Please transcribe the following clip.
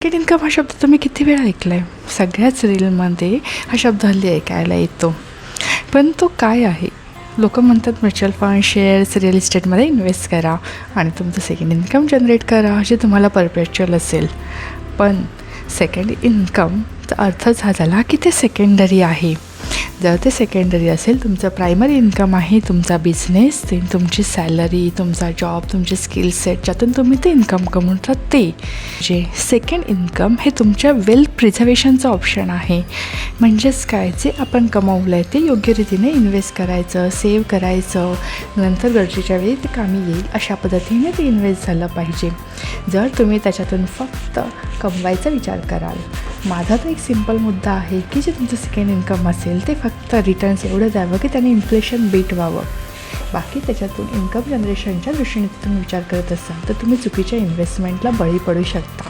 Second income हा शब्द तुम्ही किती वेळा ऐकला आहे? सगळ्याच रीलमध्ये हा शब्द हल्ली ऐकायला येतो. पण तो काय आहे? लोक म्हणतात म्युच्युअल फंड, शेअर्स, रिअल इस्टेटमध्ये इन्व्हेस्ट करा आणि तुमचं सेकंड इन्कम जनरेट करा जे तुम्हाला परपेच्युअल असेल. पण सेकंड इन्कमचा अर्थच हा झाला की ते सेकंडरी आहे. जर ते सेकंडरी असेल, तुमचं प्रायमरी इन्कम आहे तुमचा बिझनेस, ते तुमची सॅलरी, तुमचा जॉब, तुमचे स्किल सेट ज्यातून तुम्ही ते इन्कम कमवतात ते. जे सेकंड इन्कम हे तुमच्या वेल्थ प्रिझर्वेशनचं ऑप्शन आहे. म्हणजेच काय, जे आपण कमवलं आहे ते योग्य रीतीने इन्व्हेस्ट करायचं, सेव्ह करायचं, नंतर गरजेच्या वेळी ते कामी येईल अशा पद्धतीने ते इन्व्हेस्ट झालं पाहिजे. जर तुम्ही त्याच्यातून फक्त कमवायचा विचार कराल, माझा तर एक सिम्पल मुद्दा आहे की जे तुमचं सेकंड इन्कम असेल ते फक्त रिटर्न्स एवढं द्यावं की त्याने इन्फ्लेशन बीट व्हावं. बाकी त्याच्यातून इन्कम जनरेशनच्या दृष्टीने तुम्ही विचार करत असाल तर तुम्ही चुकीच्या इन्व्हेस्टमेंटला बळी पडू शकता.